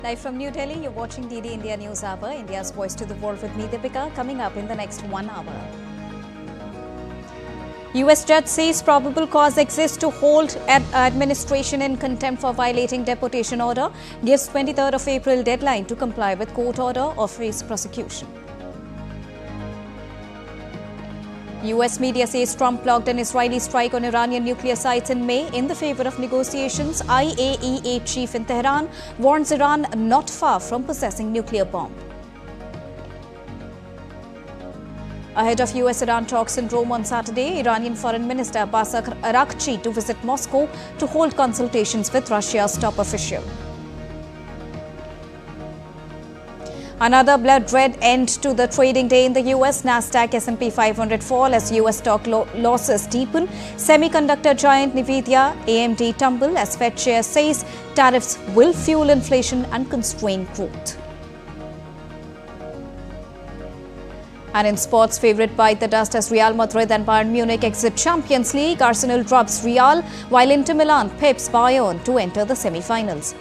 Live from New Delhi, you're watching DD India News Hour, India's voice to the world with me, Deepika, coming up in the next 1 hour. US judge says probable cause exists to hold administration in contempt for violating deportation order, gives 23rd of April deadline to comply with court order or face prosecution. US media says Trump blocked an Israeli strike on Iranian nuclear sites in May in the favor of negotiations. IAEA chief in Tehran warns Iran not far from possessing nuclear bomb. Ahead of US-Iran talks in Rome on Saturday, Iranian Foreign Minister Prasar Bharati to visit Moscow to hold consultations with Russia's top official. Another blood-red end to the trading day in the US. Nasdaq S&P 500 fall as US stock losses deepen. Semiconductor giant Nvidia, AMD tumble as Fed chair says tariffs will fuel inflation and constrain growth. And in sports, favourite bite the dust as Real Madrid and Bayern Munich exit Champions League. Arsenal drops Real while Inter Milan pips Bayern to enter the semi-finals.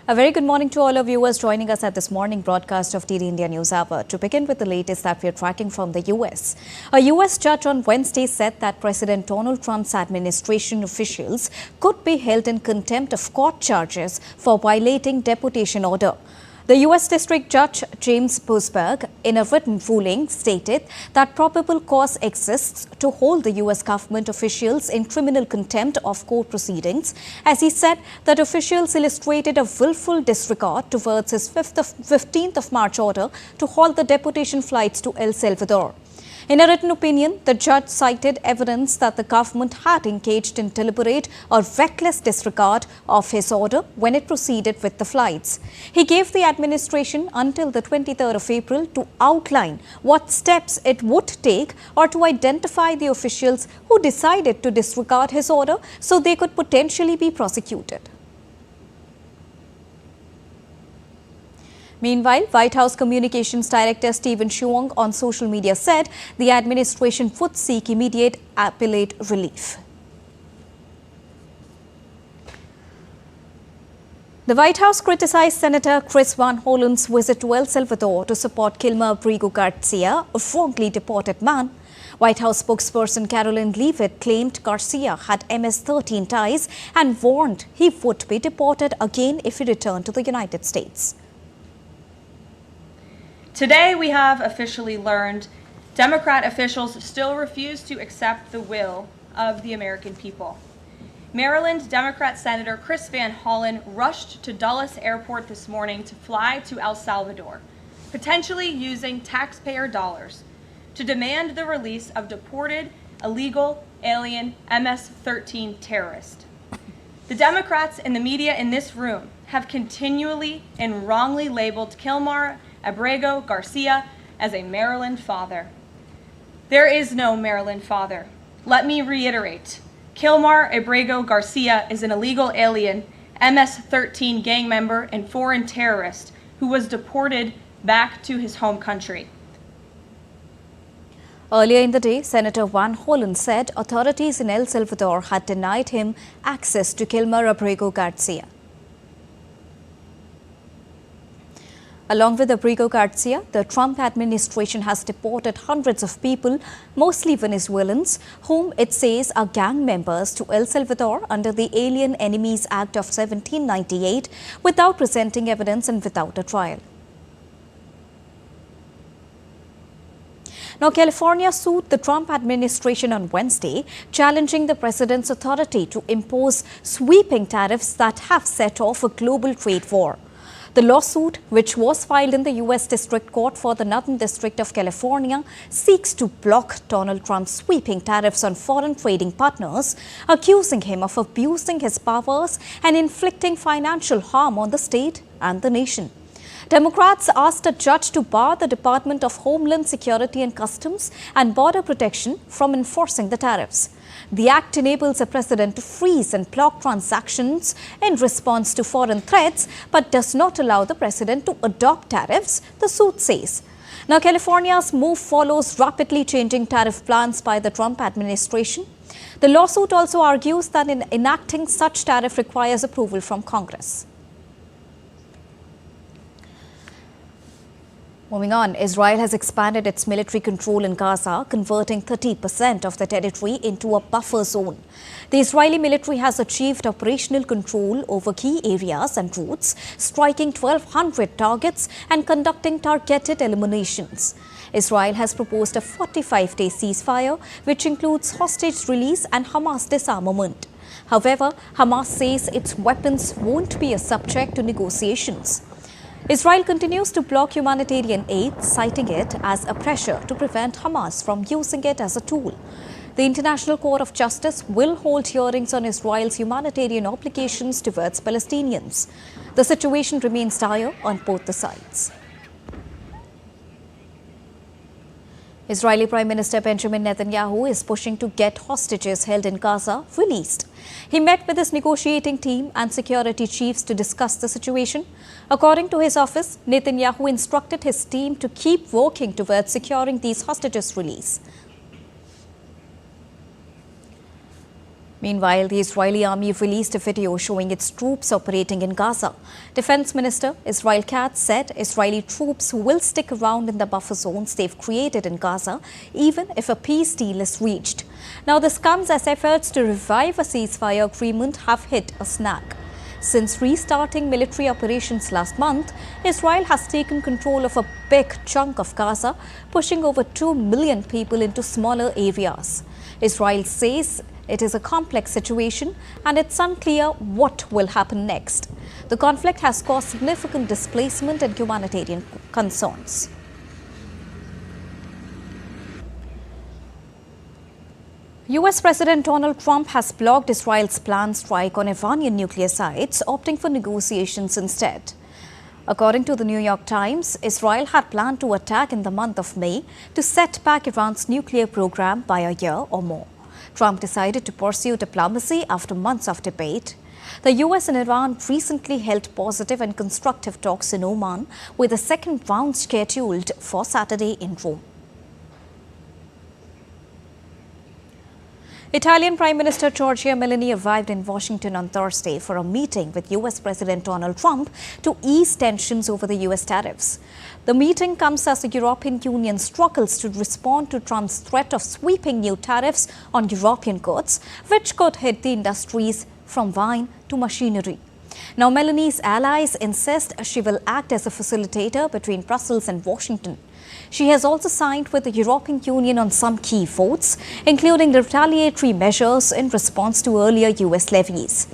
A very good morning to all our viewers joining us at this morning broadcast of DD India News Hour. To begin with the latest that we are tracking from the US. A US judge on Wednesday said that President Donald Trump's administration officials could be held in contempt of court charges for violating deportation order. The U.S. District Judge James Boasberg, in a written ruling, stated that probable cause exists to hold the U.S. government officials in criminal contempt of court proceedings, as he said that officials illustrated a willful disregard towards his 15th of March order to halt the deportation flights to El Salvador. In a written opinion, the judge cited evidence that the government had engaged in deliberate or reckless disregard of his order when it proceeded with the flights. He gave the administration until the 23rd of April to outline what steps it would take or to identify the officials who decided to disregard his order so they could potentially be prosecuted. Meanwhile, White House Communications Director Stephen Schuong on social media said the administration would seek immediate appellate relief. The White House criticized Senator Chris Van Hollen's visit to El Salvador to support Kilmer Abrigo Garcia, a wrongly deported man. White House spokesperson Caroline Leavitt claimed Garcia had MS-13 ties and warned he would be deported again if he returned to the United States. Today, we have officially learned Democrat officials still refuse to accept the will of the American people. Maryland Democrat Senator Chris Van Hollen rushed to Dulles Airport this morning to fly to El Salvador, potentially using taxpayer dollars, to demand the release of deported, illegal, alien MS-13 terrorist. The Democrats and the media in this room have continually and wrongly labeled Kilmer Abrigo Garcia as a Maryland father. There is no Maryland father. Let me reiterate. Kilmer Abrigo Garcia is an illegal alien, MS-13 gang member and foreign terrorist who was deported back to his home country. Earlier in the day, Senator Van Hollen said authorities in El Salvador had denied him access to Kilmer Abrigo Garcia. Along with Abrigo Garcia, the Trump administration has deported hundreds of people, mostly Venezuelans, whom it says are gang members to El Salvador under the Alien Enemies Act of 1798 without presenting evidence and without a trial. Now, California sued the Trump administration on Wednesday, challenging the president's authority to impose sweeping tariffs that have set off a global trade war. The lawsuit, which was filed in the U.S. District Court for the Northern District of California, seeks to block Donald Trump's sweeping tariffs on foreign trading partners, accusing him of abusing his powers and inflicting financial harm on the state and the nation. Democrats asked a judge to bar the Department of Homeland Security and Customs and Border Protection from enforcing the tariffs. The act enables a president to freeze and block transactions in response to foreign threats, but does not allow the president to adopt tariffs, the suit says. Now, California's move follows rapidly changing tariff plans by the Trump administration. The lawsuit also argues that in enacting such tariff requires approval from Congress. Moving on, Israel has expanded its military control in Gaza, converting 30% of the territory into a buffer zone. The Israeli military has achieved operational control over key areas and routes, striking 1,200 targets and conducting targeted eliminations. Israel has proposed a 45-day ceasefire, which includes hostage release and Hamas disarmament. However, Hamas says its weapons won't be a subject to negotiations. Israel continues to block humanitarian aid, citing it as a pressure to prevent Hamas from using it as a tool. The International Court of Justice will hold hearings on Israel's humanitarian obligations towards Palestinians. The situation remains dire on both the sides. Israeli Prime Minister Benjamin Netanyahu is pushing to get hostages held in Gaza released. He met with his negotiating team and security chiefs to discuss the situation. According to his office, Netanyahu instructed his team to keep working towards securing these hostages' release. Meanwhile, the Israeli army released a video showing its troops operating in Gaza. Defense Minister Israel Katz said Israeli troops will stick around in the buffer zones they've created in Gaza, even if a peace deal is reached. Now, this comes as efforts to revive a ceasefire agreement have hit a snag. Since restarting military operations last month, Israel has taken control of a big chunk of Gaza, pushing over 2 million people into smaller areas. Israel says it is a complex situation and it's unclear what will happen next. The conflict has caused significant displacement and humanitarian concerns. US President Donald Trump has blocked Israel's planned strike on Iranian nuclear sites, opting for negotiations instead. According to the New York Times, Israel had planned to attack in the month of May to set back Iran's nuclear program by a year or more. Trump decided to pursue diplomacy after months of debate. The US and Iran recently held positive and constructive talks in Oman, with a second round scheduled for Saturday in Rome. Italian Prime Minister Giorgia Meloni arrived in Washington on Thursday for a meeting with US President Donald Trump to ease tensions over the US tariffs. The meeting comes as the European Union struggles to respond to Trump's threat of sweeping new tariffs on European goods, which could hit the industries from wine to machinery. Now, Meloni's allies insist she will act as a facilitator between Brussels and Washington. She has also signed with the European Union on some key votes, including retaliatory measures in response to earlier US levies.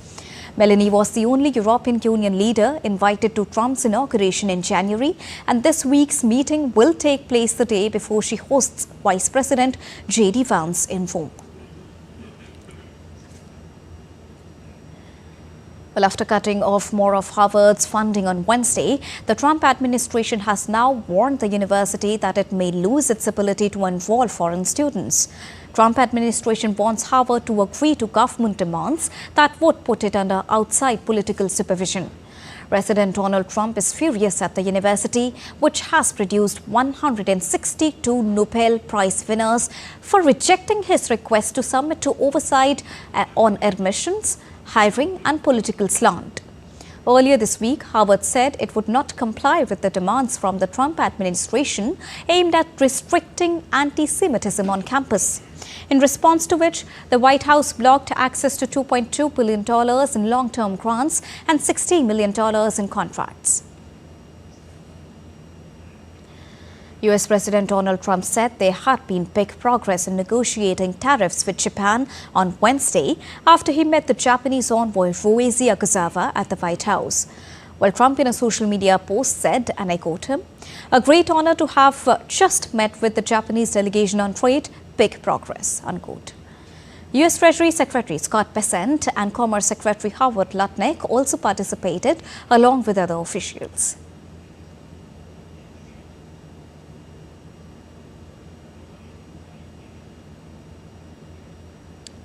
Meloni was the only European Union leader invited to Trump's inauguration in January, and this week's meeting will take place the day before she hosts Vice President J.D. Vance in Rome. Well, after cutting off more of Harvard's funding on Wednesday, the Trump administration has now warned the university that it may lose its ability to enroll foreign students. Trump administration wants Harvard to agree to government demands that would put it under outside political supervision. President Donald Trump is furious at the university, which has produced 162 Nobel Prize winners, for rejecting his request to submit to oversight on admissions, hiring and political slant. Earlier this week, Harvard said it would not comply with the demands from the Trump administration aimed at restricting anti-Semitism on campus. In response to which, the White House blocked access to $2.2 billion in long-term grants and $60 million in contracts. US President Donald Trump said there had been big progress in negotiating tariffs with Japan on Wednesday after he met the Japanese envoy Yoshihide Akazawa at the White House. Well, Trump in a social media post said, and I quote him, "A great honor to have just met with the Japanese delegation on trade, big progress," unquote. US Treasury Secretary Scott Bessent and Commerce Secretary Howard Lutnick also participated along with other officials.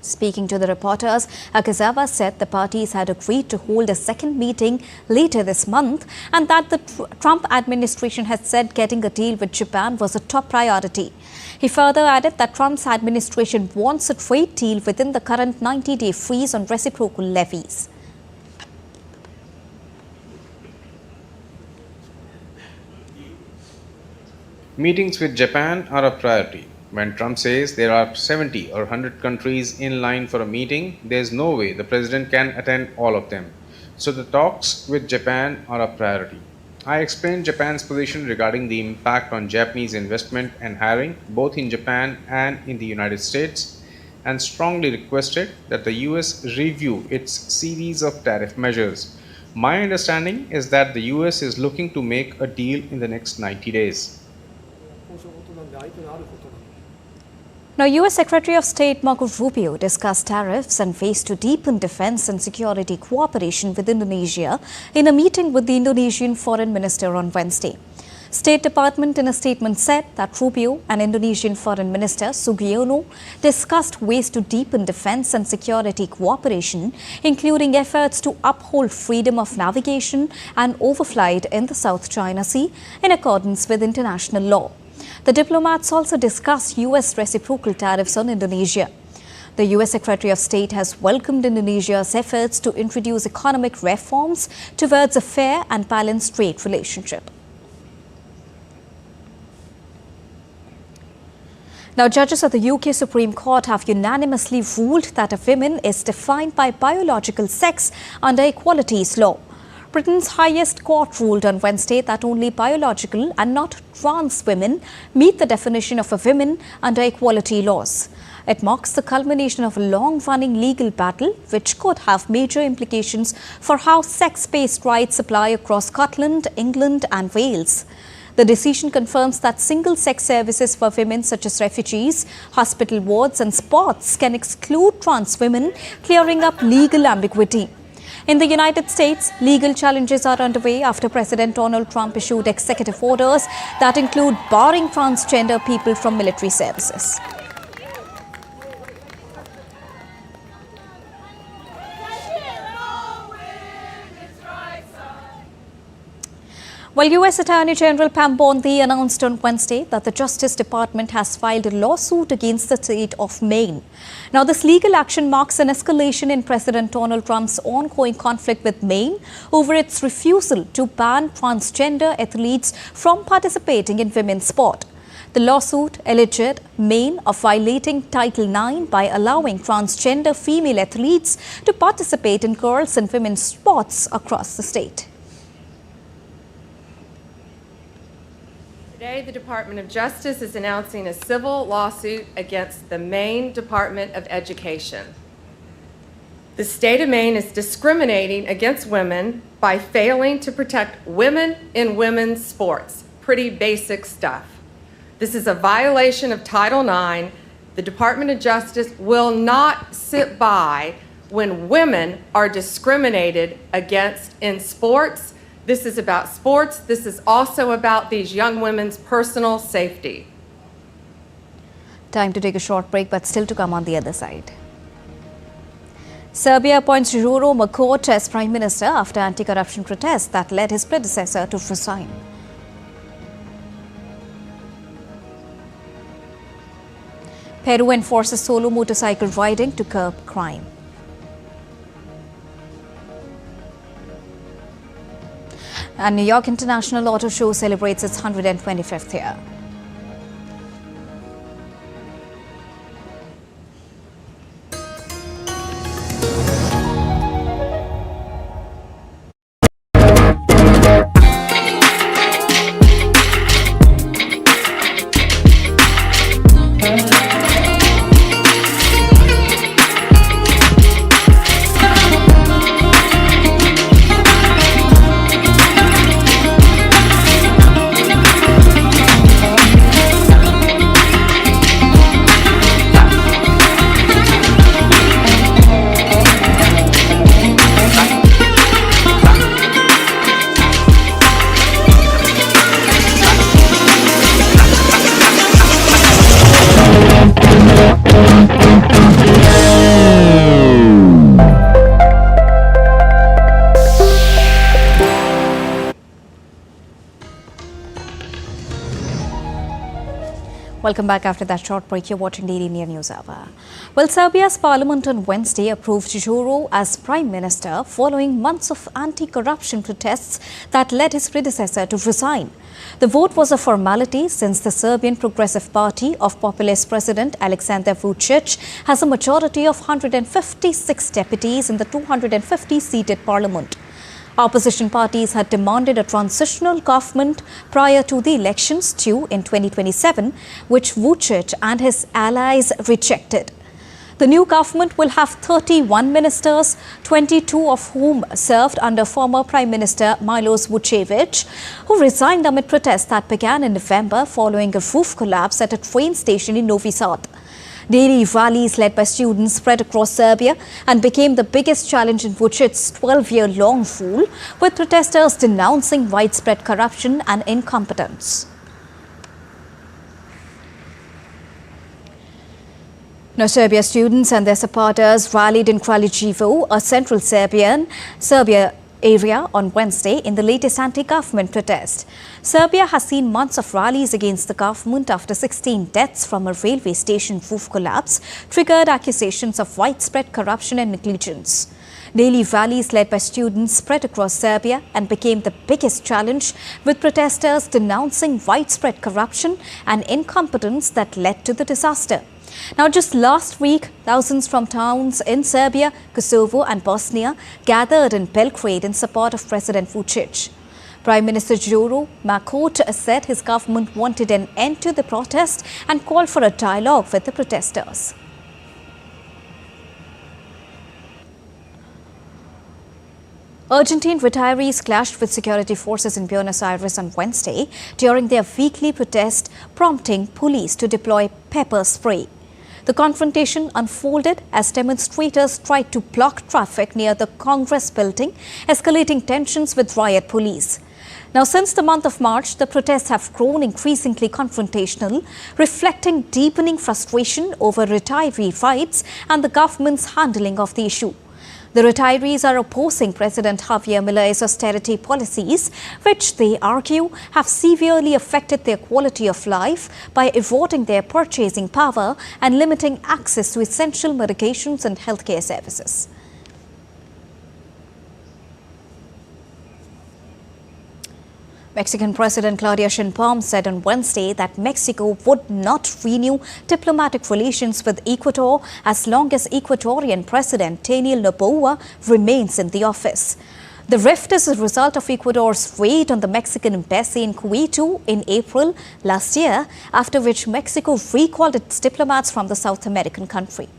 Speaking to the reporters, Akazawa said the parties had agreed to hold a second meeting later this month and that the Trump administration had said getting a deal with Japan was a top priority. He further added that Trump's administration wants a trade deal within the current 90-day freeze on reciprocal levies. Meetings with Japan are a priority. When Trump says there are 70 or 100 countries in line for a meeting, there is no way the president can attend all of them. So the talks with Japan are a priority. I explained Japan's position regarding the impact on Japanese investment and hiring both in Japan and in the United States, and strongly requested that the US review its series of tariff measures. My understanding is that the US is looking to make a deal in the next 90 days. Now, U.S. Secretary of State Marco Rubio discussed tariffs and ways to deepen defense and security cooperation with Indonesia in a meeting with the Indonesian Foreign Minister on Wednesday. State Department in a statement said that Rubio and Indonesian Foreign Minister Sugiono discussed ways to deepen defense and security cooperation, including efforts to uphold freedom of navigation and overflight in the South China Sea in accordance with international law. The diplomats also discussed U.S. reciprocal tariffs on Indonesia. The U.S. Secretary of State has welcomed Indonesia's efforts to introduce economic reforms towards a fair and balanced trade relationship. Now, judges of the UK Supreme Court have unanimously ruled that a woman is defined by biological sex under equalities law. Britain's highest court ruled on Wednesday that only biological and not trans women meet the definition of a woman under equality laws. It marks the culmination of a long-running legal battle which could have major implications for how sex-based rights apply across Scotland, England and Wales. The decision confirms that single-sex services for women such as refugees, hospital wards and sports can exclude trans women, clearing up legal ambiguity. In the United States, legal challenges are underway after President Donald Trump issued executive orders that include barring transgender people from military services. Well, U.S. Attorney General Pam Bondi announced on Wednesday that the Justice Department has filed a lawsuit against the state of Maine. Now, this legal action marks an escalation in President Donald Trump's ongoing conflict with Maine over its refusal to ban transgender athletes from participating in women's sport. The lawsuit alleged Maine of violating Title IX by allowing transgender female athletes to participate in girls' and women's sports across the state. Today, the Department of Justice is announcing a civil lawsuit against the Maine Department of Education. The state of Maine is discriminating against women by failing to protect women in women's sports. Pretty basic stuff. This is a violation of Title IX. The Department of Justice will not sit by when women are discriminated against in sports. This is about sports. This is also about these young women's personal safety. Time to take a short break, but still to come on the other side. Serbia appoints Đuro Markoč as Prime Minister after anti-corruption protests that led his predecessor to resign. Peru enforces solo motorcycle riding to curb crime. And New York International Auto Show celebrates its 125th year. Welcome back after that short break. You're watching the India News Hour. Well, Serbia's parliament on Wednesday approved Jodhpur as prime minister following months of anti-corruption protests that led his predecessor to resign. The vote was a formality since the Serbian Progressive Party of populist President Aleksandar Vučić has a majority of 156 deputies in the 250-seated parliament. Opposition parties had demanded a transitional government prior to the elections due in 2027, which Vučić and his allies rejected. The new government will have 31 ministers, 22 of whom served under former Prime Minister Milos Vučević, who resigned amid protests that began in November following a roof collapse at a train station in Novi Sad. Daily rallies led by students spread across Serbia and became the biggest challenge in Vučic's 12-year-long rule, with protesters denouncing widespread corruption and incompetence. Now, Serbia students and their supporters rallied in Kraljevo, a central Serbia area on Wednesday in the latest anti-government protest. Serbia has seen months of rallies against the government after 16 deaths from a railway station roof collapse triggered accusations of widespread corruption and negligence. Daily rallies led by students spread across Serbia and became the biggest challenge, with protesters denouncing widespread corruption and incompetence that led to the disaster. Now, just last week, thousands from towns in Serbia, Kosovo and Bosnia gathered in Belgrade in support of President Vučić. Prime Minister Đuro Makoč said his government wanted an end to the protest and called for a dialogue with the protesters. Argentine retirees clashed with security forces in Buenos Aires on Wednesday during their weekly protest, prompting police to deploy pepper spray. The confrontation unfolded as demonstrators tried to block traffic near the Congress building, escalating tensions with riot police. Now, since the month of March, the protests have grown increasingly confrontational, reflecting deepening frustration over retiree rights and the government's handling of the issue. The retirees are opposing President Javier Milei's austerity policies, which they argue have severely affected their quality of life by eroding their purchasing power and limiting access to essential medications and healthcare services. Mexican President Claudia Sheinbaum said on Wednesday that Mexico would not renew diplomatic relations with Ecuador as long as Ecuadorian President Daniel Noboa remains in the office. The rift is a result of Ecuador's raid on the Mexican embassy in Quito in April last year, after which Mexico recalled its diplomats from the South American country.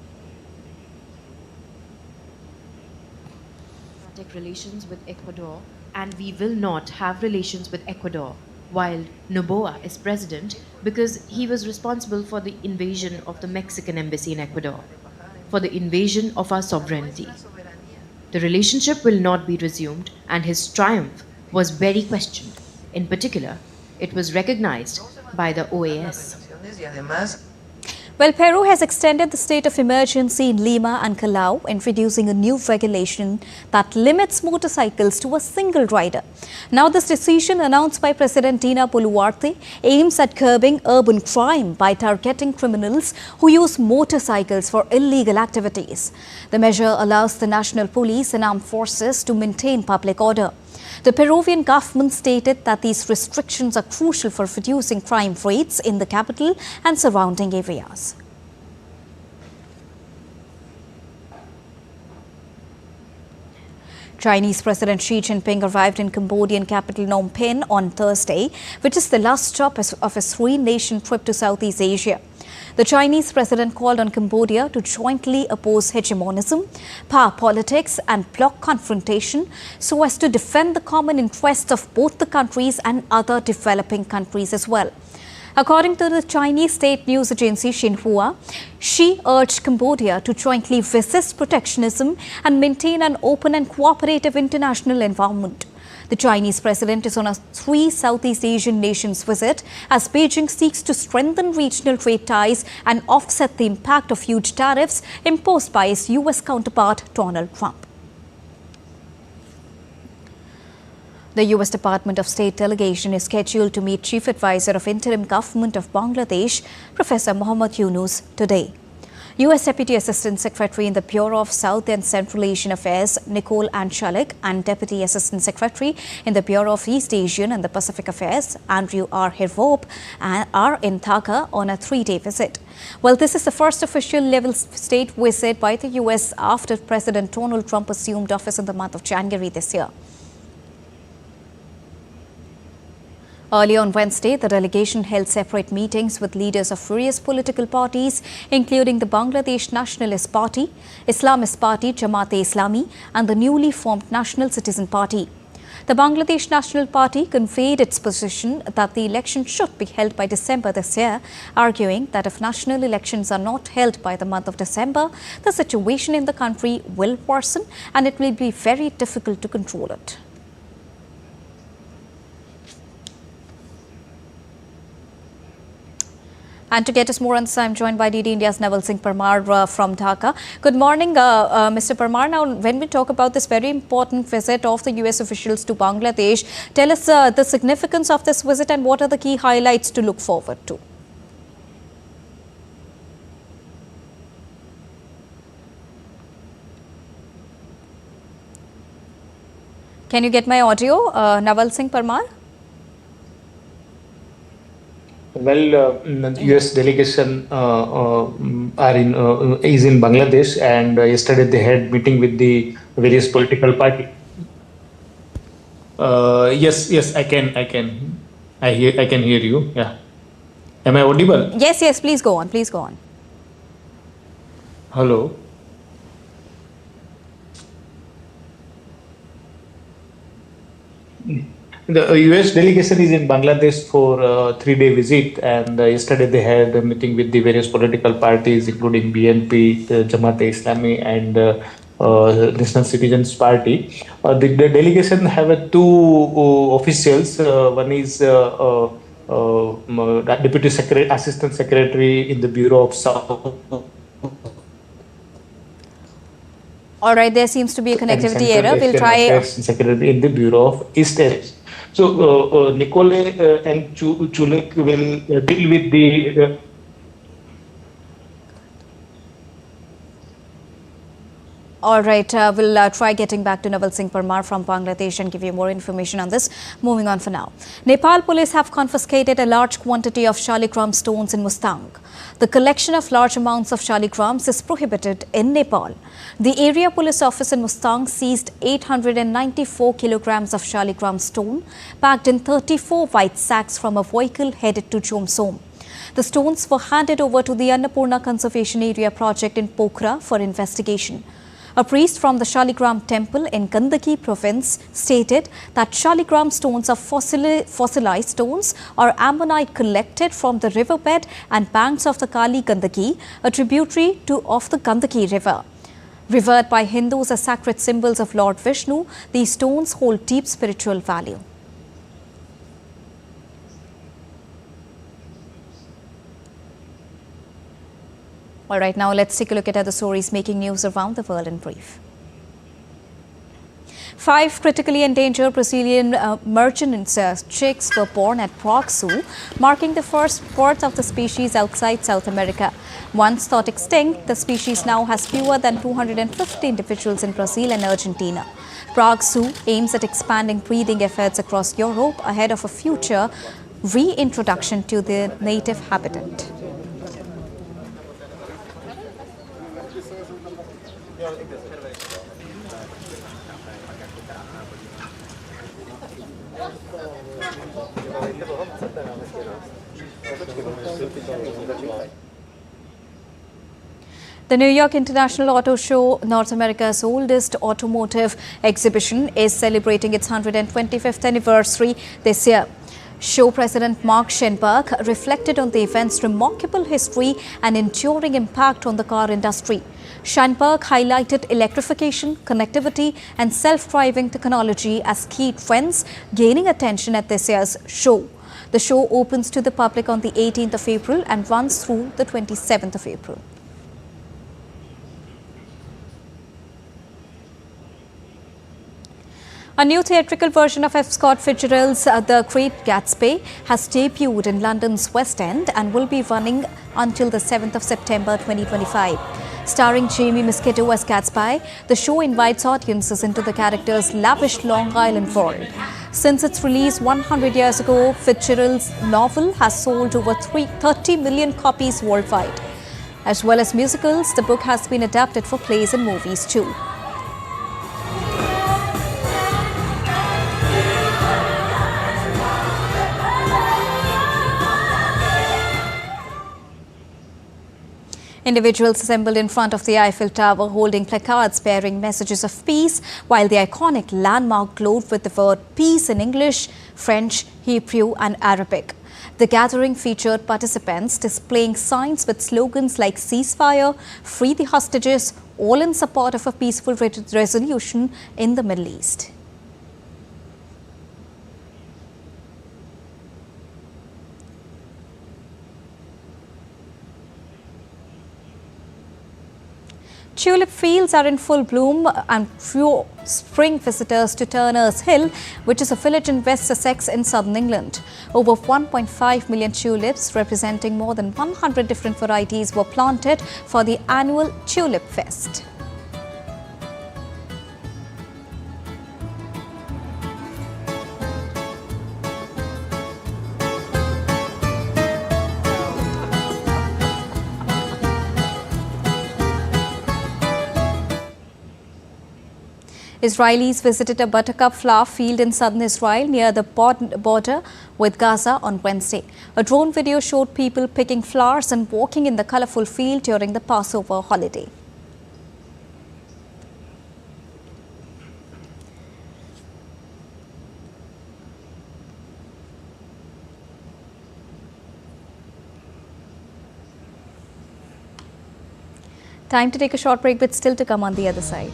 Relations with Ecuador, and we will not have relations with Ecuador while Noboa is president, because he was responsible for the invasion of the Mexican embassy in Ecuador, for the invasion of our sovereignty. The relationship will not be resumed, and his triumph was very questioned. In particular, it was recognized by the OAS. Well, Peru has extended the state of emergency in Lima and Callao, introducing a new regulation that limits motorcycles to a single rider. Now, this decision, announced by President Dina Boluarte, aims at curbing urban crime by targeting criminals who use motorcycles for illegal activities. The measure allows the national police and armed forces to maintain public order. The Peruvian government stated that these restrictions are crucial for reducing crime rates in the capital and surrounding areas. Chinese President Xi Jinping arrived in Cambodian capital Phnom Penh on Thursday, which is the last stop of his three-nation trip to Southeast Asia. The Chinese president called on Cambodia to jointly oppose hegemonism, power politics and bloc confrontation so as to defend the common interests of both the countries and other developing countries as well. According to the Chinese state news agency Xinhua, Xi urged Cambodia to jointly resist protectionism and maintain an open and cooperative international environment. The Chinese president is on a 3 Southeast Asian nations visit as Beijing seeks to strengthen regional trade ties and offset the impact of huge tariffs imposed by its US counterpart Donald Trump. The US Department of State delegation is scheduled to meet Chief Advisor of Interim Government of Bangladesh, Professor Mohammad Yunus, today. U.S. Deputy Assistant Secretary in the Bureau of South and Central Asian Affairs, Nicole Anchalik, and Deputy Assistant Secretary in the Bureau of East Asian and the Pacific Affairs, Andrew R. Hirvop, are in Dhaka on a 3-day visit. Well, this is the first official level state visit by the U.S. after President Donald Trump assumed office in the month of January this year. Early on Wednesday, the delegation held separate meetings with leaders of various political parties, including the Bangladesh Nationalist Party, Islamist Party Jamaat-e-Islami, and the newly formed National Citizen Party. The Bangladesh National Party conveyed its position that the election should be held by December this year, arguing that if national elections are not held by the month of December, the situation in the country will worsen and it will be very difficult to control it. And to get us more on this, I'm joined by DD India's Naval Singh Parmar from Dhaka. Good morning, Mr. Parmar. Now, when we talk about this very important visit of the US officials to Bangladesh, tell us the significance of this visit and what are the key highlights to look forward to? Can you get my audio, Naval Singh Parmar? Well, the U.S. delegation is in Bangladesh, and yesterday they had meeting with the various political party. Yes, I can hear you. Yeah, am I audible? Yes. Please go on. Hello. The US delegation is in Bangladesh for a 3-day visit, and yesterday they had a meeting with the various political parties, including BNP, Jamaat-e-Islami, and National Citizens Party. The delegation have two officials. One is Deputy Assistant Secretary in the Bureau of South. All right, there seems to be a connectivity error. We'll try. Secretary in the Bureau of East Asia. So, Nicole and Chulek will deal with the. All right, we'll try getting back to Naval Singh Parmar from Bangladesh and give you more information on this. Moving on for now. Nepal police have confiscated a large quantity of shaligram stones in Mustang. The collection of large amounts of shaligrams is prohibited in Nepal. The area police office in Mustang seized 894 kilograms of shaligram stone packed in 34 white sacks from a vehicle headed to Jomsom. The stones were handed over to the Annapurna Conservation Area project in Pokhara for investigation. A priest from the Shaligram temple in Gandaki province stated that Shaligram stones are fossilized stones or ammonite collected from the riverbed and banks of the Kali Gandaki, a tributary of the Gandaki river. Revered by Hindus as sacred symbols of Lord Vishnu, these stones hold deep spiritual value. All right, now let's take a look at other stories making news around the world in brief. 5 critically endangered Brazilian merchant chicks were born at Prague Zoo, marking the first birth of the species outside South America. Once thought extinct, the species now has fewer than 250 individuals in Brazil and Argentina. Prague Zoo aims at expanding breeding efforts across Europe ahead of a future reintroduction to the native habitat. The New York International Auto Show, North America's oldest automotive exhibition, is celebrating its 125th anniversary this year. Show President Mark Schenberg reflected on the event's remarkable history and enduring impact on the car industry. Schenberg highlighted electrification, connectivity, and self-driving technology as key trends gaining attention at this year's show. The show opens to the public on the 18th of April and runs through the 27th of April. A new theatrical version of F. Scott Fitzgerald's The Great Gatsby has debuted in London's West End and will be running until the 7th of September 2025. Starring Jamie Miskito as Gatsby, the show invites audiences into the character's lavish Long Island world. Since its release 100 years ago, Fitzgerald's novel has sold over 30 million copies worldwide. As well as musicals, the book has been adapted for plays and movies too. Individuals assembled in front of the Eiffel Tower holding placards bearing messages of peace, while the iconic landmark glowed with the word peace in English, French, Hebrew and Arabic. The gathering featured participants displaying signs with slogans like ceasefire, free the hostages, all in support of a peaceful resolution in the Middle East. Tulip fields are in full bloom and draw spring visitors to Turner's Hill, which is a village in West Sussex in southern England. Over 1.5 million tulips, representing more than 100 different varieties, were planted for the annual Tulip Fest. Israelis visited a buttercup flower field in southern Israel near the border with Gaza on Wednesday. A drone video showed people picking flowers and walking in the colorful field during the Passover holiday. Time to take a short break, but still to come on the other side.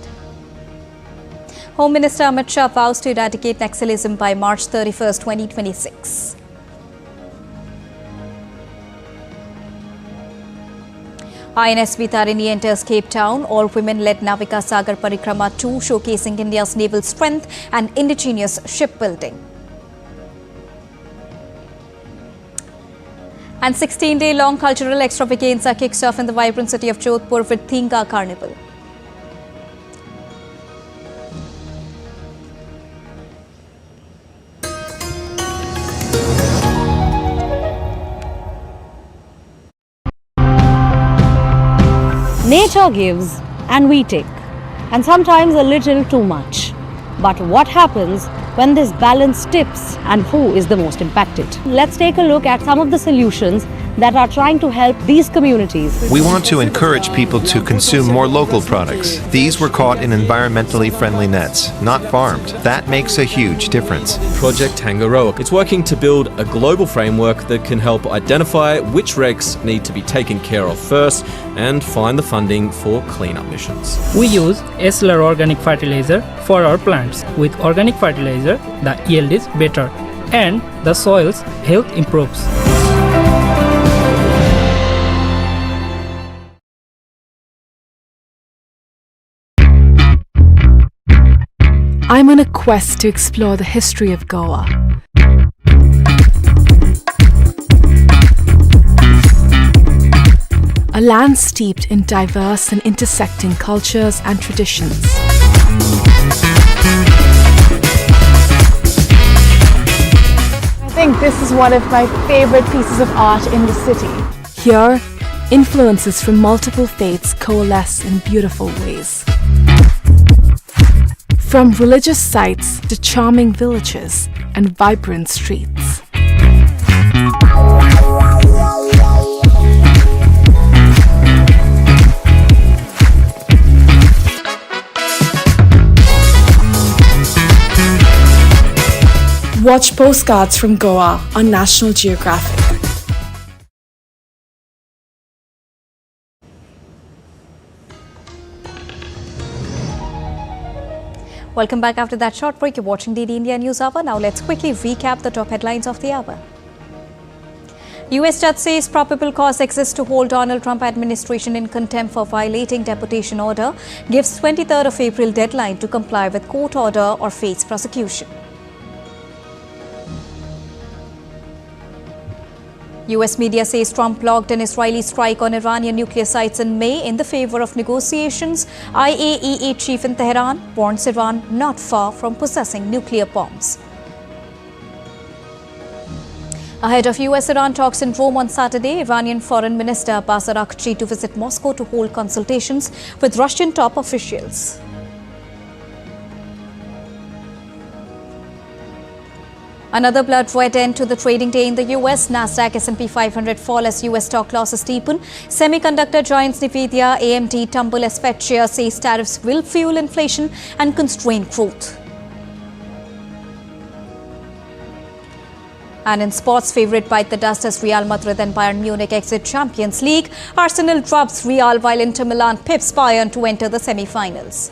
Home Minister Amit Shah vows to eradicate Naxalism by March 31st, 2026. INSV Tarini enters Cape Town. All-women-led Navika Sagar Parikrama 2, showcasing India's naval strength and indigenous shipbuilding. And 16-day-long cultural extravaganza kicks off in the vibrant city of Jodhpur with Thinga Carnival. Nature gives and we take, and sometimes a little too much. But what happens when this balance tips, and who is the most impacted? Let's take a look at some of the solutions that are trying to help these communities. We want to encourage people to consume more local products. These were caught in environmentally friendly nets, not farmed. That makes a huge difference. Project Tangaroa. It's working to build a global framework that can help identify which wrecks need to be taken care of first and find the funding for cleanup missions. We use SLR organic fertilizer for our plants. With organic fertilizer, the yield is better and the soil's health improves. I'm on a quest to explore the history of Goa. A land steeped in diverse and intersecting cultures and traditions. I think this is one of my favorite pieces of art in the city. Here, influences from multiple faiths coalesce in beautiful ways. From religious sites to charming villages and vibrant streets. Watch Postcards from Goa on National Geographic. Welcome back after that short break. You're watching DD India News Hour. Now let's quickly recap the top headlines of the hour. US judge says probable cause exists to hold Donald Trump administration in contempt for violating deportation order, gives 23rd of April deadline to comply with court order or face prosecution. US media says Trump blocked an Israeli strike on Iranian nuclear sites in May in the favor of negotiations. IAEA chief in Tehran warns Iran not far from possessing nuclear bombs. Ahead of US-Iran talks in Rome on Saturday, Iranian Foreign Minister Abbas Araghchi to visit Moscow to hold consultations with Russian top officials. Another blood-red end to the trading day in the US. Nasdaq S&P 500 fall as US stock losses deepen. Semiconductor giants Nvidia, AMD tumble as Fed chair says tariffs will fuel inflation and constrain growth. And in sports, favourite bite the dust as Real Madrid and Bayern Munich exit Champions League. Arsenal drops Real while Inter Milan pips Bayern to enter the semi-finals.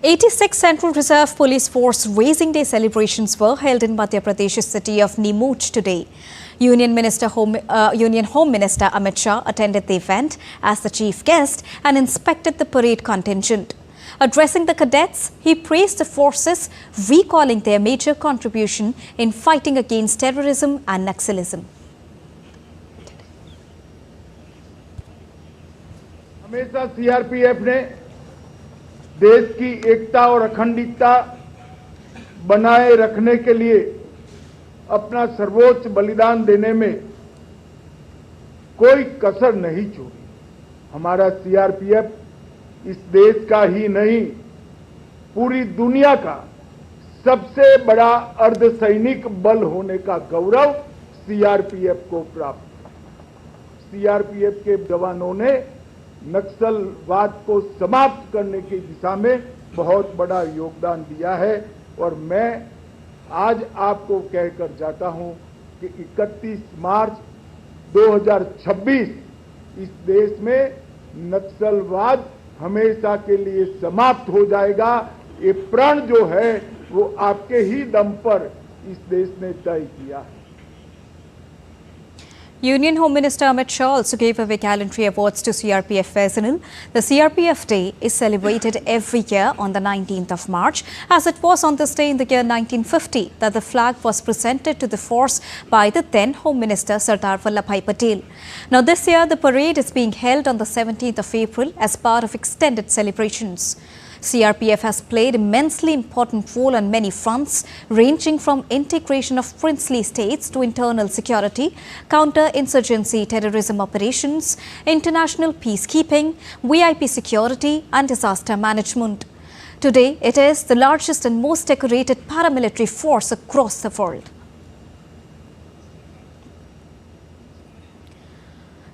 86 Central Reserve Police Force Raising Day celebrations were held in Madhya Pradesh's city of Neemuch today. Union Home Minister Amit Shah attended the event as the chief guest and inspected the parade contingent. Addressing the cadets, he praised the forces, recalling their major contribution in fighting against terrorism and Naxalism. हमेशा CRPF ने देश की एकता और अखंडता बनाए रखने के लिए अपना सर्वोच्च बलिदान देने में कोई कसर नहीं छोड़ी। हमारा CRPF इस देश का ही नहीं, पूरी दुनिया का सबसे बड़ा अर्धसैनिक बल होने का गौरव CRPF को प्राप्त है। CRPF के जवानों ने नक्सलवाद को समाप्त करने की दिशा में बहुत बड़ा योगदान दिया है और मैं आज आपको कहकर जाता हूं कि 31 मार्च 2026 इस देश में नक्सलवाद हमेशा के लिए समाप्त हो जाएगा। ये प्रण जो है वो आपके ही दम पर इस देश ने तय किया है। Union Home Minister Amit Shah also gave away gallantry awards to CRPF personnel. The CRPF Day is celebrated every year on the 19th of March, as it was on this day in the year 1950 that the flag was presented to the force by the then Home Minister Sardar Vallabhbhai Patel. Now this year the parade is being held on the 17th of April as part of extended celebrations. CRPF has played immensely important role on many fronts, ranging from integration of princely states to internal security, counter-insurgency terrorism operations, international peacekeeping, VIP security and disaster management. Today, it is the largest and most decorated paramilitary force across the world.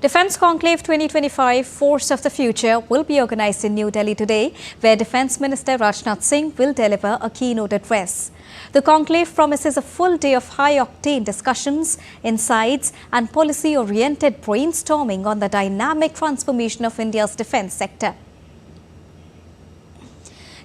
Defence Conclave 2025 Force of the Future will be organised in New Delhi today, where Defence Minister Rajnath Singh will deliver a keynote address. The conclave promises a full day of high-octane discussions, insights and policy-oriented brainstorming on the dynamic transformation of India's defence sector.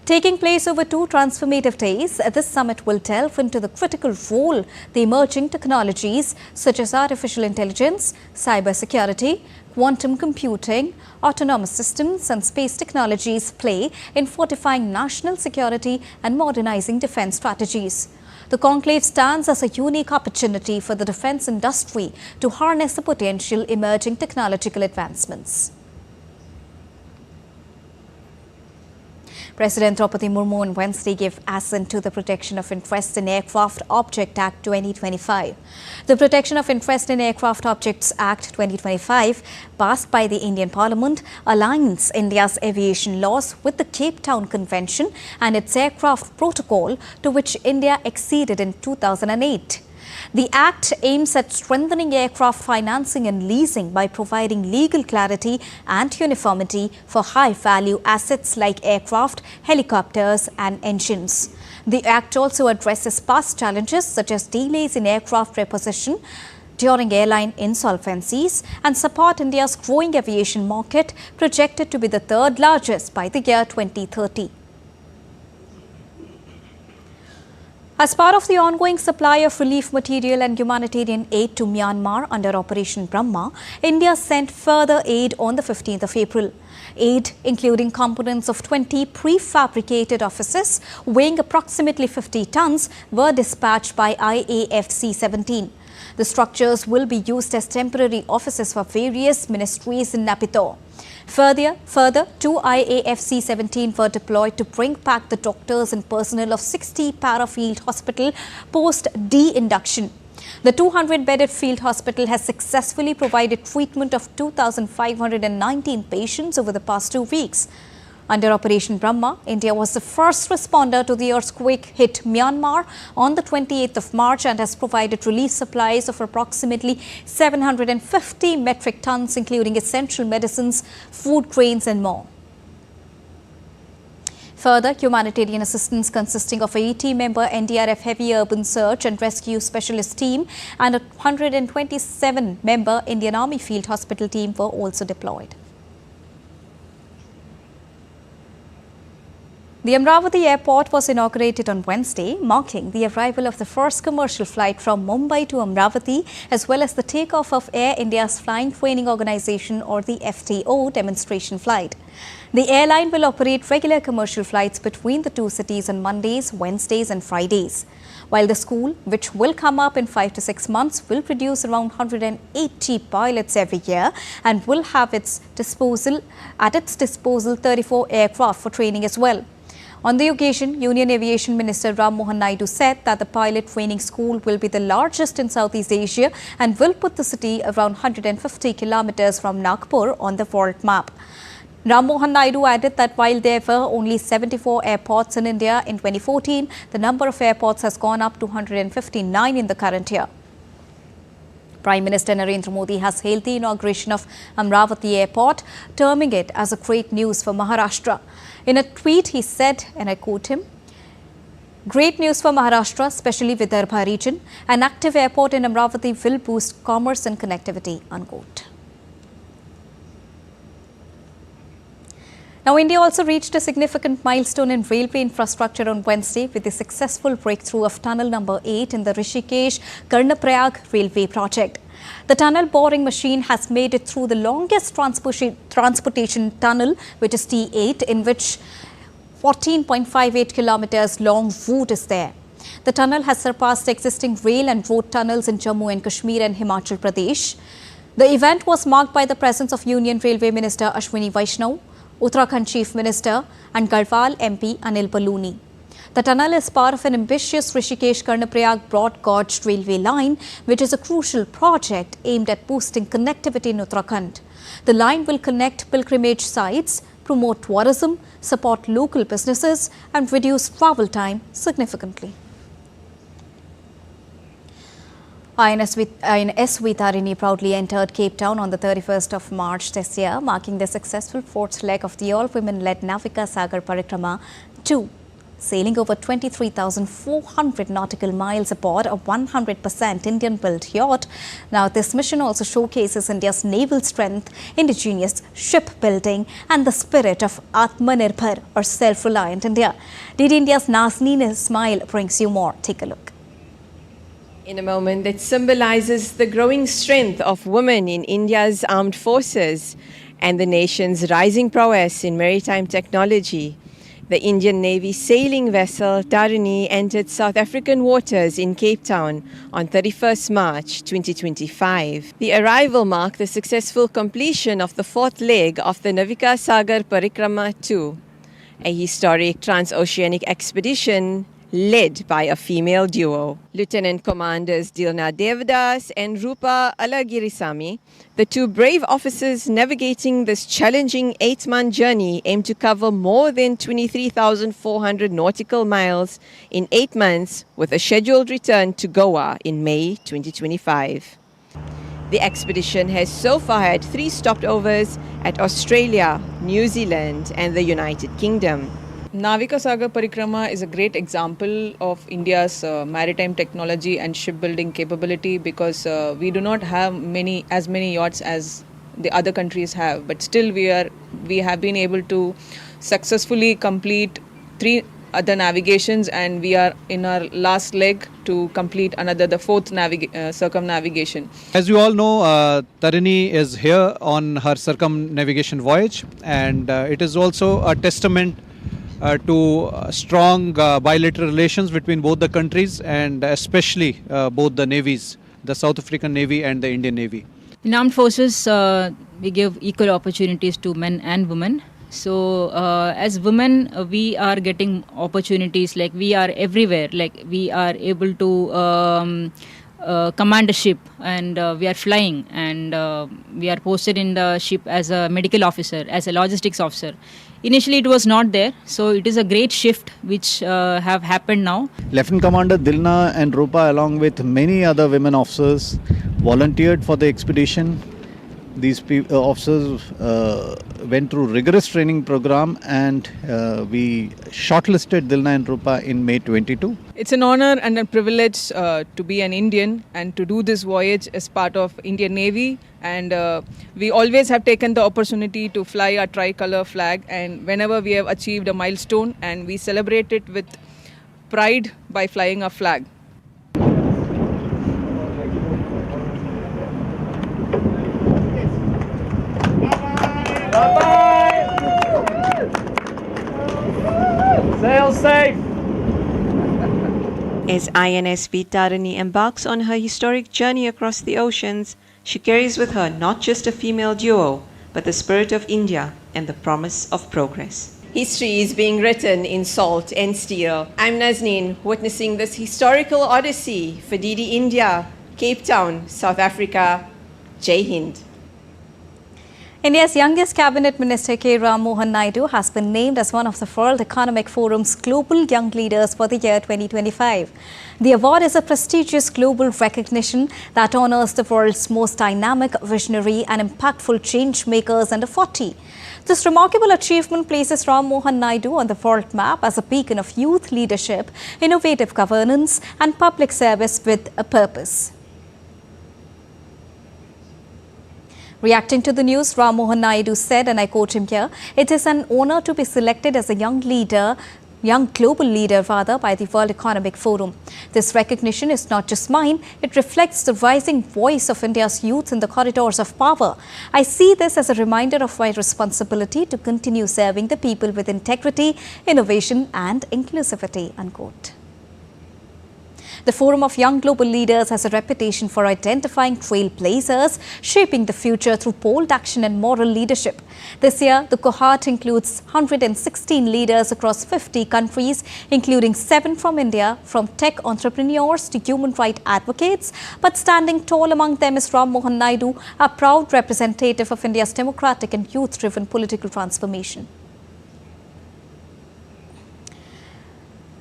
Taking place over 2 transformative days, this summit will delve into the critical role the emerging technologies such as artificial intelligence, cybersecurity, quantum computing, autonomous systems and space technologies play in fortifying national security and modernizing defence strategies. The conclave stands as a unique opportunity for the defence industry to harness the potential emerging technological advancements. President Draupadi Murmu on Wednesday gave assent to the Protection of Interest in Aircraft Object Act 2025. The Protection of Interest in Aircraft Objects Act 2025, passed by the Indian Parliament, aligns India's aviation laws with the Cape Town Convention and its aircraft protocol, to which India acceded in 2008. The Act aims at strengthening aircraft financing and leasing by providing legal clarity and uniformity for high-value assets like aircraft, helicopters and engines. The Act also addresses past challenges such as delays in aircraft repossession during airline insolvencies and support India's growing aviation market, projected to be the 3rd largest by the year 2030. As part of the ongoing supply of relief material and humanitarian aid to Myanmar under Operation Brahma, India sent further aid on the 15th of April. Aid, including components of 20 prefabricated offices weighing approximately 50 tons, were dispatched by IAFC-17. The structures will be used as temporary offices for various ministries in Naypyidaw. Further, 2 IAFC-17 were deployed to bring back the doctors and personnel of 60 para-field hospital post-de-induction. The 200-bedded field hospital has successfully provided treatment of 2,519 patients over the past 2 weeks. Under Operation Brahma, India was the first responder to the earthquake-hit Myanmar on the 28th of March and has provided relief supplies of approximately 750 metric tons, including essential medicines, food grains and more. Further, humanitarian assistance consisting of a 80-member NDRF Heavy Urban Search and Rescue Specialist team and a 127-member Indian Army Field Hospital team were also deployed. The Amravati airport was inaugurated on Wednesday, marking the arrival of the first commercial flight from Mumbai to Amravati, as well as the takeoff of Air India's Flying Training Organization or the FTO demonstration flight. The airline will operate regular commercial flights between the two cities on Mondays, Wednesdays and Fridays. While the school, which will come up in 5 to 6 months, will produce around 180 pilots every year and will have at its disposal 34 aircraft for training as well. On the occasion, Union Aviation Minister Ram Mohan Naidu said that the pilot training school will be the largest in Southeast Asia and will put the city around 150 kilometers from Nagpur on the world map. Ram Mohan Naidu added that while there were only 74 airports in India in 2014, the number of airports has gone up to 159 in the current year. Prime Minister Narendra Modi has hailed the inauguration of Amravati Airport, terming it as a great news for Maharashtra. In a tweet, he said, and I quote him, "Great news for Maharashtra, especially Vidarbha region. An active airport in Amravati will boost commerce and connectivity," unquote. Now, India also reached a significant milestone in railway infrastructure on Wednesday with the successful breakthrough of tunnel number 8 in the Rishikesh-Karnaprayag railway project. The tunnel boring machine has made it through the longest transportation tunnel, which is T8, in which 14.58 kilometers long route is there. The tunnel has surpassed existing rail and road tunnels in Jammu and Kashmir and Himachal Pradesh. The event was marked by the presence of Union Railway Minister Ashwini Vaishnaw, Uttarakhand Chief Minister and Garhwal MP Anil Baluni. The tunnel is part of an ambitious Rishikesh-Karnaprayag broad gauge railway line, which is a crucial project aimed at boosting connectivity in Uttarakhand. The line will connect pilgrimage sites, promote tourism, support local businesses and reduce travel time significantly. INSV Tarini proudly entered Cape Town on the 31st of March this year, marking the successful fourth leg of the all-women-led Navika Sagar Parikrama 2, sailing over 23,400 nautical miles aboard a 100% Indian-built yacht. Now, this mission also showcases India's naval strength, indigenous shipbuilding and the spirit of Atmanirbhar or self-reliant India. DD India's Nazneen Ismail brings you more. Take a look. In a moment that symbolizes the growing strength of women in India's armed forces and the nation's rising prowess in maritime technology, the Indian Navy sailing vessel Tarini entered South African waters in Cape Town on 31st March 2025. The arrival marked the successful completion of the fourth leg of the Navika Sagar Parikrama 2, a historic transoceanic expedition led by a female duo. Lieutenant Commanders Dilna Devdas and Rupa Alagirisamy, the two brave officers navigating this challenging 8-month journey, aim to cover more than 23,400 nautical miles in 8 months, with a scheduled return to Goa in May 2025. The expedition has so far had 3 stopovers at Australia, New Zealand and the United Kingdom. Navika Sagar Parikrama is a great example of India's maritime technology and shipbuilding capability, because we do not have as many yachts as the other countries have, but still we have been able to successfully complete 3 other navigations, and we are in our last leg to complete the fourth circumnavigation. As you all know, Tarini is here on her circumnavigation voyage, and it is also a testament to strong bilateral relations between both the countries, and especially both the navies, the South African Navy and the Indian Navy. In armed forces, we give equal opportunities to men and women. So as women, we are getting opportunities, like we are everywhere, like we are able to command a ship, and we are flying, and we are posted in the ship as a medical officer, as a logistics officer. Initially it was not there, so it is a great shift which have happened now. Lieutenant Commander Dilna and Rupa, along with many other women officers, volunteered for the expedition. These officers went through rigorous training program, and we shortlisted Dilna and Rupa in May 22. It's an honor and a privilege to be an Indian and to do this voyage as part of Indian Navy. And we always have taken the opportunity to fly a tricolor flag, and whenever we have achieved a milestone, and we celebrate it with pride by flying a flag. Sail safe! As INSV Tarini embarks on her historic journey across the oceans, she carries with her not just a female duo, but the spirit of India and the promise of progress. History is being written in salt and steel. I'm Nazneen, witnessing this historical odyssey for DD India, Cape Town, South Africa. Jai Hind. India's youngest cabinet minister K. Ram Mohan Naidu has been named as one of the World Economic Forum's Global Young Leaders for the year 2025. The award is a prestigious global recognition that honors the world's most dynamic, visionary and impactful change makers under 40. This remarkable achievement places Ram Mohan Naidu on the world map as a beacon of youth leadership, innovative governance and public service with a purpose. Reacting to the news, Ram Mohan Naidu said, and I quote him here, "It is an honor to be selected as a young global leader by the World Economic Forum. This recognition is not just mine, it reflects the rising voice of India's youth in the corridors of power. I see this as a reminder of my responsibility to continue serving the people with integrity, innovation and inclusivity." Unquote. The Forum of Young Global Leaders has a reputation for identifying trailblazers, shaping the future through bold action and moral leadership. This year, the cohort includes 116 leaders across 50 countries, including 7 from India, from tech entrepreneurs to human rights advocates. But standing tall among them is Ram Mohan Naidu, a proud representative of India's democratic and youth-driven political transformation.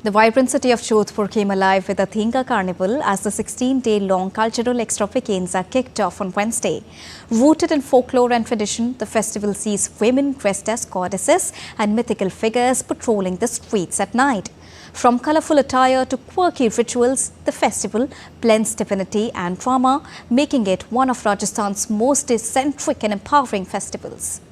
The vibrant city of Jodhpur came alive with a Thinga Carnival as the 16-day-long cultural extravaganza kicked off on Wednesday. Rooted in folklore and tradition, the festival sees women dressed as goddesses and mythical figures patrolling the streets at night. From colourful attire to quirky rituals, the festival blends divinity and drama, making it one of Rajasthan's most eccentric and empowering festivals.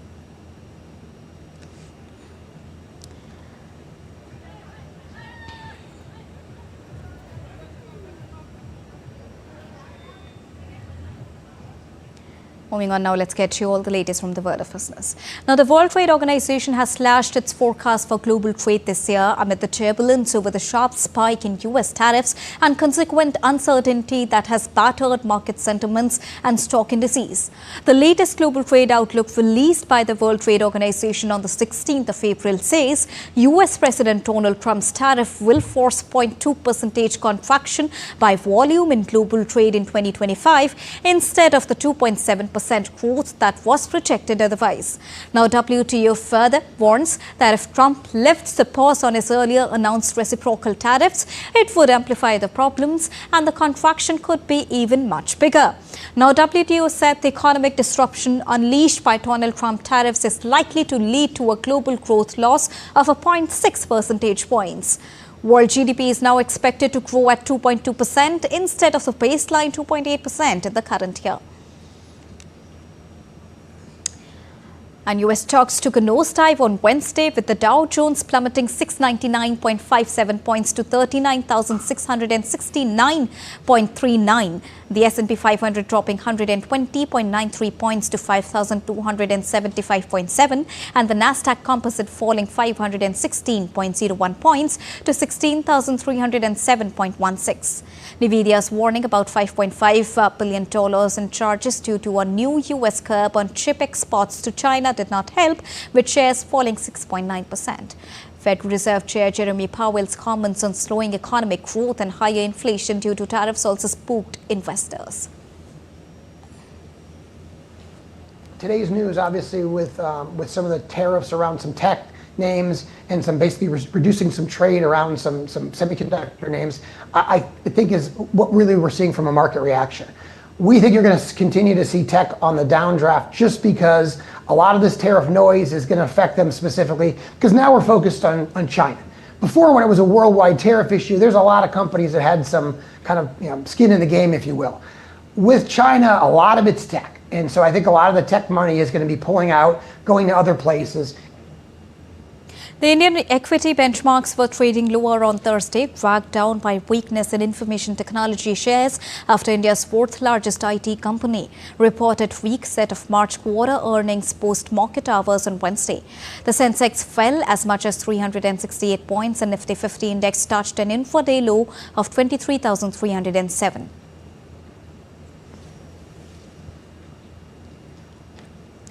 Moving on now, let's get you all the latest from the world of business. Now, the World Trade Organization has slashed its forecast for global trade this year amid the turbulence over the sharp spike in US tariffs and consequent uncertainty that has battered market sentiments and stock indices. The latest global trade outlook released by the World Trade Organization on the 16th of April says US President Donald Trump's tariff will force 0.2% contraction by volume in global trade in 2025 instead of the 2.7% growth that was projected otherwise. Now, WTO further warns that if Trump lifts the pause on his earlier announced reciprocal tariffs, it would amplify the problems and the contraction could be even much bigger. Now, WTO said the economic disruption unleashed by Donald Trump tariffs is likely to lead to a global growth loss of 0.6 percentage points. World GDP is now expected to grow at 2.2% instead of the baseline 2.8% in the current year. And US stocks took a nosedive on Wednesday with the Dow Jones plummeting 699.57 points to 39,669.39. The S&P 500 dropping 120.93 points to 5,275.7 and the Nasdaq Composite falling 516.01 points to 16,307.16. Nvidia's warning about $5.5 billion in charges due to a new US curb on chip exports to China did not help, with shares falling 6.9%. Federal Reserve Chair Jerome Powell's comments on slowing economic growth and higher inflation due to tariffs also spooked investors. Today's news, obviously, with some of the tariffs around some tech names and some basically reducing some trade around some semiconductor names, I think is what really we're seeing from a market reaction. We think you're going to continue to see tech on the downdraft just because a lot of this tariff noise is going to affect them specifically, because now we're focused on China. Before, when it was a worldwide tariff issue, there's a lot of companies that had some kind of skin in the game, if you will. With China, a lot of it's tech. And so I think a lot of the tech money is going to be pulling out, going to other places. The Indian equity benchmarks were trading lower on Thursday, dragged down by weakness in information technology shares after India's fourth largest IT company reported weak set of March quarter earnings post-market hours on Wednesday. The Sensex fell as much as 368 points and Nifty 50 index touched an intraday low of 23,307.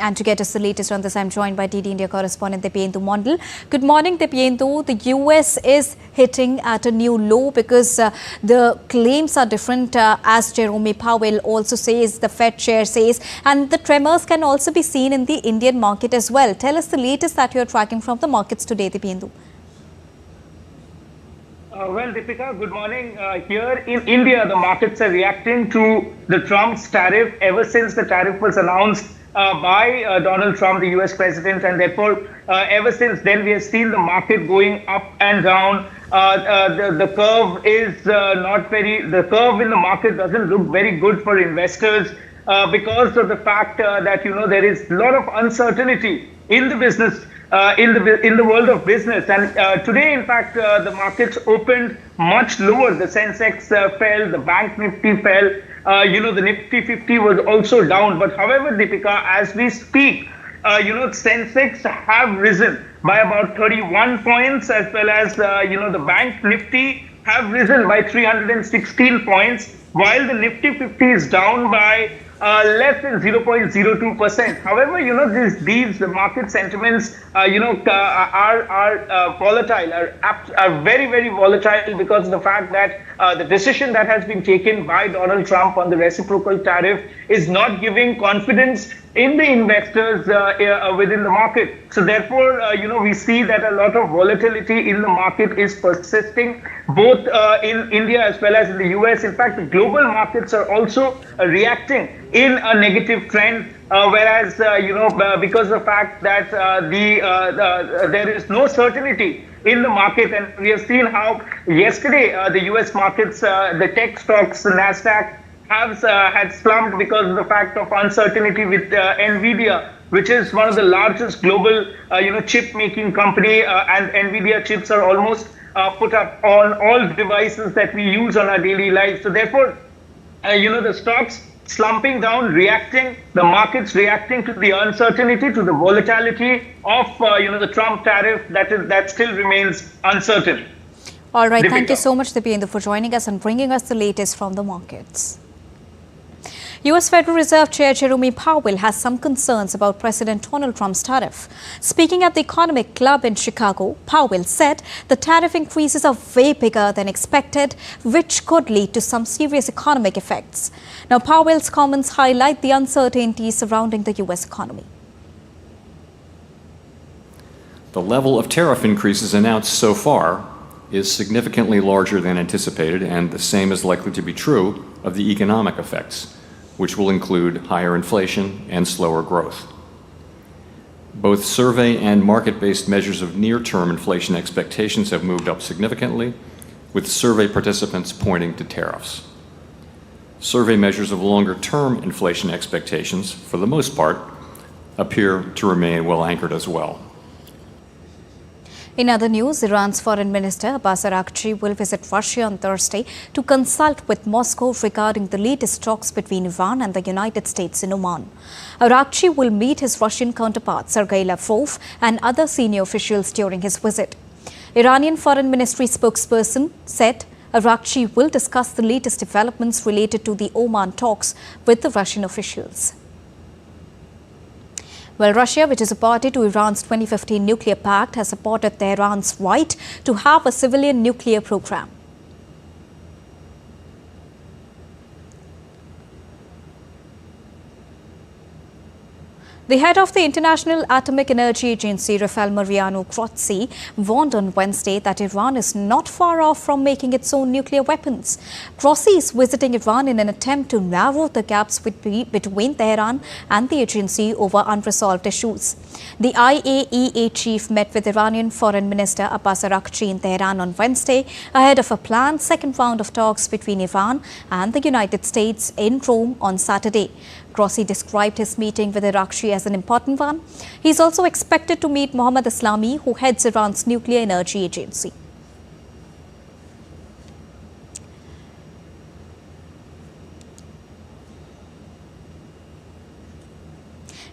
And to get us the latest on this, I'm joined by DD India correspondent Dipendu Mondal. Good morning, Dipendu. The US is hitting at a new low because the claims are different, as Jerome Powell also says, the Fed chair says, and the tremors can also be seen in the Indian market as well. Tell us the latest that you're tracking from the markets today, Dipendu. Well, Deepika, good morning. Here in India, the markets are reacting to the Trump's tariff ever since the tariff was announced by Donald Trump, the US president, and therefore ever since then we have seen the market going up and down. The curve is the curve in the market doesn't look very good for investors because of the fact that there is a lot of uncertainty in the business, in the world of business. And today, in fact, the markets opened much lower. The Sensex fell, the Bank Nifty fell. The Nifty 50 was also down. But however, Deepika, as we speak, Sensex have risen by about 31 points, as well as, the Bank Nifty have risen by 316 points, while the Nifty 50 is down by less than 0.02%. However, the market sentiments, are volatile, are very, very volatile because of the fact that the decision that has been taken by Donald Trump on the reciprocal tariff is not giving confidence in the investors within the market. So therefore, we see that a lot of volatility in the market is persisting, both in India as well as in the US. In fact, the global markets are also reacting in a negative trend, whereas, because of the fact that there is no certainty in the market. And we have seen how yesterday the US markets, the tech stocks, the Nasdaq, had slumped because of the fact of uncertainty with NVIDIA, which is one of the largest global, chip making company, and NVIDIA chips are almost put up on all devices that we use on our daily lives. So therefore, the stocks slumping down, reacting, the markets reacting to the uncertainty, to the volatility of, the Trump tariff that still remains uncertain. All right. Deepika. Thank you so much, Dipendu, for joining us and bringing us the latest from the markets. US Federal Reserve Chair Jerome Powell has some concerns about President Donald Trump's tariff. Speaking at the Economic Club in Chicago, Powell said the tariff increases are way bigger than expected, which could lead to some serious economic effects. Now, Powell's comments highlight the uncertainty surrounding the US economy. The level of tariff increases announced so far is significantly larger than anticipated, and the same is likely to be true of the economic effects, which will include higher inflation and slower growth. Both survey and market-based measures of near-term inflation expectations have moved up significantly, with survey participants pointing to tariffs. Survey measures of longer-term inflation expectations, for the most part, appear to remain well anchored as well. In other news, Iran's Foreign Minister Abbas Araghchi will visit Russia on Thursday to consult with Moscow regarding the latest talks between Iran and the United States in Oman. Araghchi will meet his Russian counterpart Sergei Lavrov and other senior officials during his visit. Iranian Foreign Ministry spokesperson said Araghchi will discuss the latest developments related to the Oman talks with the Russian officials. Well, Russia, which is a party to Iran's 2015 nuclear pact, has supported Tehran's right to have a civilian nuclear program. The head of the International Atomic Energy Agency, Rafael Mariano Grossi, warned on Wednesday that Iran is not far off from making its own nuclear weapons. Grossi is visiting Iran in an attempt to narrow the gaps between Tehran and the agency over unresolved issues. The IAEA chief met with Iranian Foreign Minister Abbas Araghchi in Tehran on Wednesday ahead of a planned second round of talks between Iran and the United States in Rome on Saturday. Grossi described his meeting with Araghchi as an important one. He is also expected to meet Mohammad Eslami, who heads Iran's nuclear energy agency.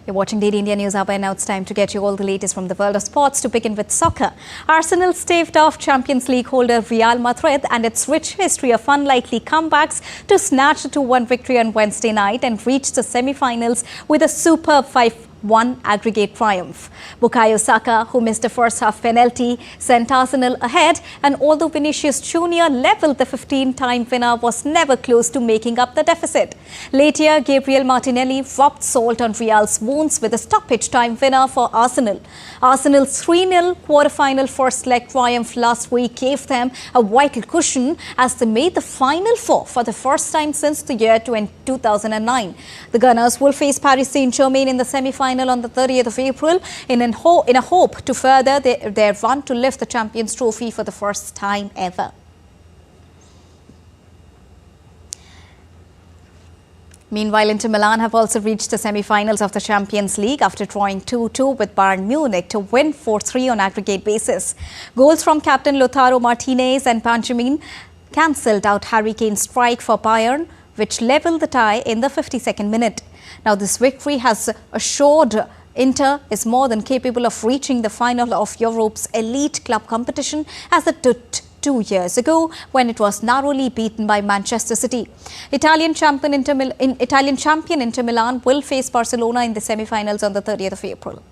You're watching Daily India News Hour, and now it's time to get you all the latest from the world of sports. To begin with soccer, Arsenal staved off Champions League holder Real Madrid and its rich history of unlikely comebacks to snatch a 2-1 victory on Wednesday night and reach the semi-finals with a superb 5-1 aggregate triumph. Bukayo Saka, who missed a first-half penalty, sent Arsenal ahead, and although Vinicius Junior levelled the 15-time winner, was never close to making up the deficit. Later, Gabriel Martinelli rubbed salt on Real's wounds with a stoppage time winner for Arsenal. Arsenal's 3-0 quarter-final first-leg triumph last week gave them a vital cushion as they made the Final Four for the first time since the year 2009. The Gunners will face Paris Saint-Germain in the semi-final on the 30th of April in a hope to further their run to lift the Champions Trophy for the first time ever. Meanwhile, Inter Milan have also reached the semi-finals of the Champions League after drawing 2-2 with Bayern Munich to win 4-3 on aggregate basis. Goals from captain Lautaro Martinez and Benjamin cancelled out Harry Kane's strike for Bayern, which levelled the tie in the 52nd minute. Now, this victory has assured Inter is more than capable of reaching the final of Europe's elite club competition, as it did 2 years ago when it was narrowly beaten by Manchester City. Italian champion Inter Milan will face Barcelona in the semi-finals on the 30th of April.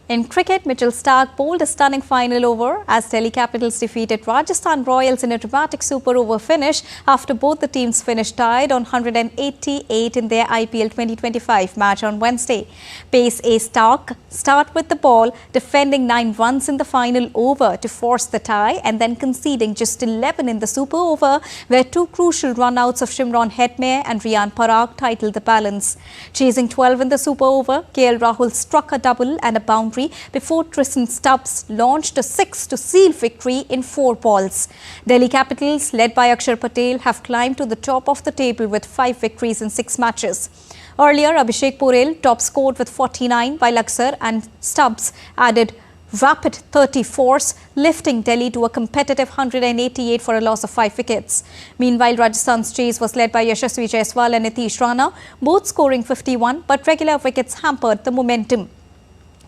In cricket, Mitchell Starc bowled a stunning final over as Delhi Capitals defeated Rajasthan Royals in a dramatic super over finish after both the teams finished tied on 188 in their IPL 2025 match on Wednesday. Pace A Starc started with the ball, defending 9 runs in the final over to force the tie and then conceding just 11 in the super over, where 2 crucial run-outs of Shimron Hetmyer and Riyan Parag titled the balance. Chasing 12 in the super over, KL Rahul struck a double and a boundary before Tristan Stubbs launched a 6 to seal victory in 4 balls. Delhi Capitals, led by Akshar Patel, have climbed to the top of the table with 5 victories in 6 matches. Earlier, Abhishek Porel top scored with 49, while Akshar and Stubbs added rapid 34s, lifting Delhi to a competitive 188 for a loss of 5 wickets. Meanwhile, Rajasthan's chase was led by Yashasvi Jaiswal and Nitish Rana, both scoring 51, but regular wickets hampered the momentum.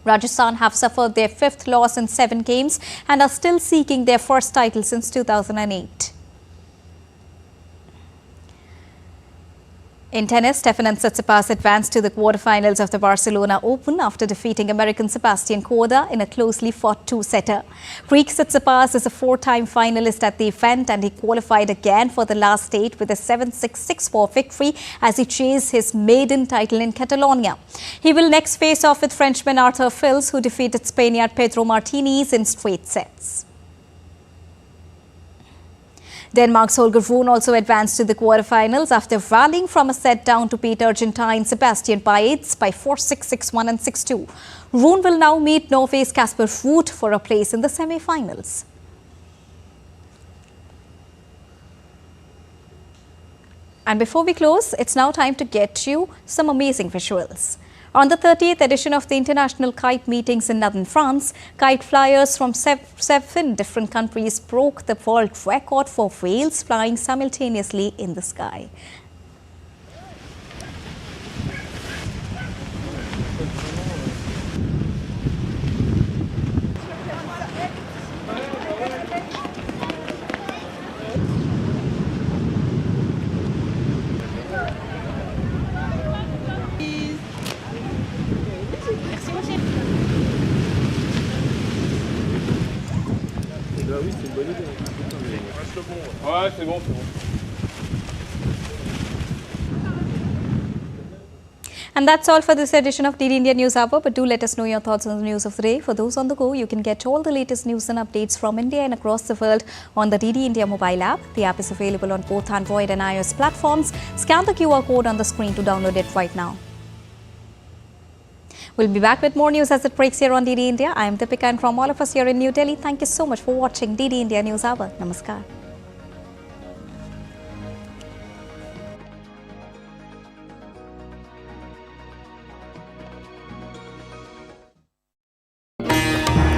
Rajasthan have suffered their 5th loss in 7 games and are still seeking their first title since 2008. In tennis, Stefanos Tsitsipas advanced to the quarterfinals of the Barcelona Open after defeating American Sebastian Korda in a closely fought 2-setter. Greek Tsitsipas is a 4-time finalist at the event, and he qualified again for the last 8 with a 7-6, 6-4 victory as he chased his maiden title in Catalonia. He will next face off with Frenchman Arthur Fils, who defeated Spaniard Pedro Martinez in straight sets. Denmark's Holger Rune also advanced to the quarterfinals after rallying from a set down to beat Argentine Sebastian Baez by 4-6, 6-1 and 6-2. Rune will now meet Norway's Kasper Ruud for a place in the semi-finals. And before we close, it's now time to get you some amazing visuals. On the 30th edition of the International Kite Meetings in northern France, kite flyers from seven different countries broke the world record for whales flying simultaneously in the sky. And that's all for this edition of DD India News Hour. But do let us know your thoughts on the news of the day. For those on the go, you can get all the latest news and updates from India and across the world on the DD India mobile app. The app is available on both Android and iOS platforms. Scan the QR code on the screen to download it right now. We'll be back with more news as it breaks here on DD India. I am Deepika, and from all of us here in New Delhi, thank you so much for watching DD India News Hour. Namaskar.